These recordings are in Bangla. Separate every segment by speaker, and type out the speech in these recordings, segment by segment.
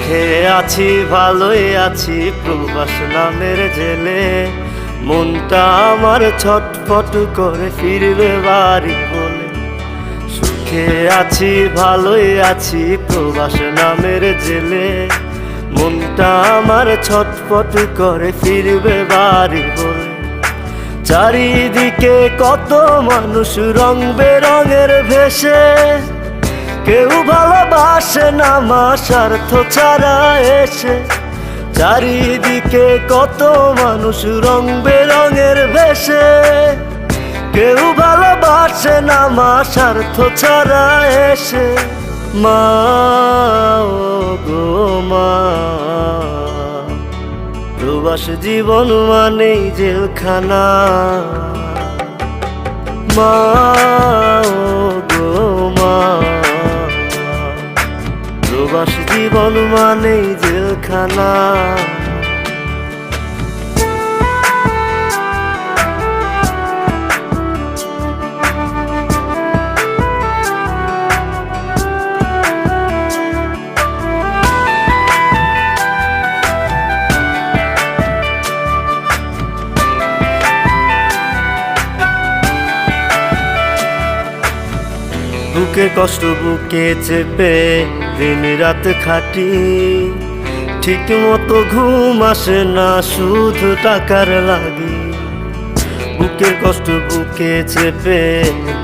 Speaker 1: সুখে আছি ভালোই আছি প্রবাস নামের জেলে, মনটা আমার ছটফট করে ফিরবে বাড়ি বলে। সুখে আছি ভালোই আছি প্রবাস নামের জেলে, মনটা আমার ছটফট করে ফিরবে বাড়ি বলে। চারিদিকে কত মানুষ রং বেরঙের ভেসে, কেউ ভালোবাসে না মা স্বার্থ ছাড়া এসে। চারিদিকে কত মানুষ রং বেরঙের ভেসে, কেউ ভালোবাসে না মা স্বার্থ ছাড়া এসে। মা ও গো মা, প্রবাস জীবন মানেই জেলখানা। মা ও গো মা, প্রবাস জীবন মানেই জেলখানা। বুকে কষ্ট বুকে চেপে দিন রাত খাটি, ঠিক মতো ঘুম আসে না শুধু টাকার লাগি। বুকে কষ্ট বুকে চেপে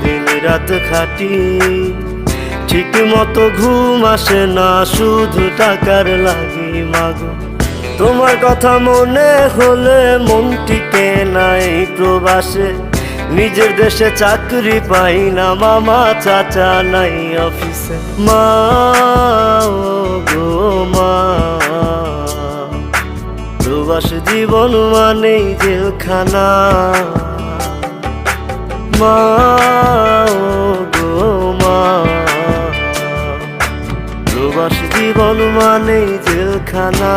Speaker 1: দিন রাত খাটি, ঠিক মতো ঘুম আসে না শুধু টাকার লাগি। মাগো তোমার কথা মনে হলে মন টিকে নাই প্রবাসে, নিজের দেশে চাকরি পাই না মামা চাচা নাই অফিসে। মা ও গো মা, প্রবাস জীবন মানেই জেলখানা। মা ও গো মা, প্রবাস জীবন মানেই জেলখানা।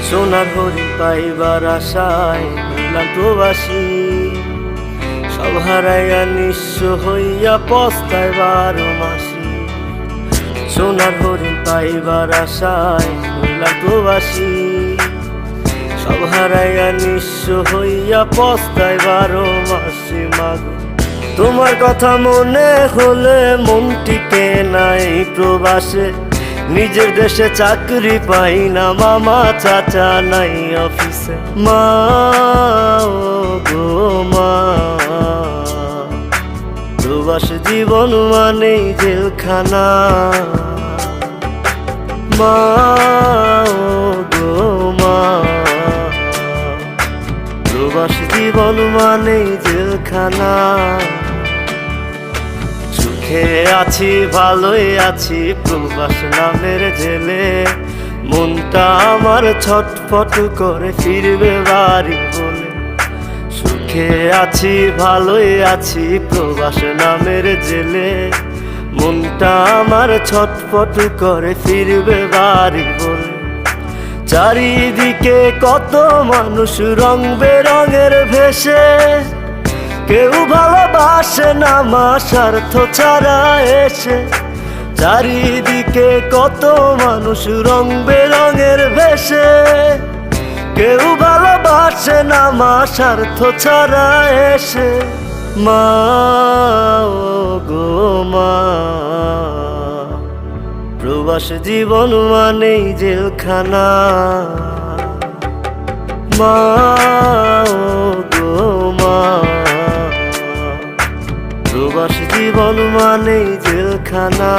Speaker 1: সোনার হরিণ পাইবার আশায় হইলাম প্রবাসী, সব হারাইয়া নিঃস্ব হইয়া পস্তায় 12 মাসি। সোনার হরিণ পাইবার আশায় হইলাম প্রবাসী, সব হারাইয়া নিঃস্ব হইয়া পস্তায় 12 মাসি। মাগো তোমার কথা মনে হলে মন টিকে নাই প্রবাসে, নিজের দেশে চাকরি পাই না মামা চাচা নাই অফিসে। মা ও গো মা, প্রবাস জীবন মানেই জেলখানা। মা ও গো মা, প্রবাস জীবন মানেই জেলখানা। সুখে আছি ভালোই আছি প্রবাস নামের জেলে, মনটা আমার ছটফট করে ফিরবে বাড়ি বলে। সুখে আছি ভালোই আছি প্রবাস নামের জেলে, মনটা আমার ছটফট করে ফিরবে বাড়ি বলে। চারিদিকে কত মানুষ রং বেরঙের ভেসে, কেউ ভালোবাসে না মা স্বার্থ ছাড়া এসে। চারিদিকে কত মানুষ রং বেরঙের ভেসে, কেউ ভালোবাসে না মা স্বার্থ ছাড়া এসে। মা ও গো মা, প্রবাস জীবন মানেই জেলখানা। মা ও গো মা, প্রবাস জীবন মানেই জেলখানা।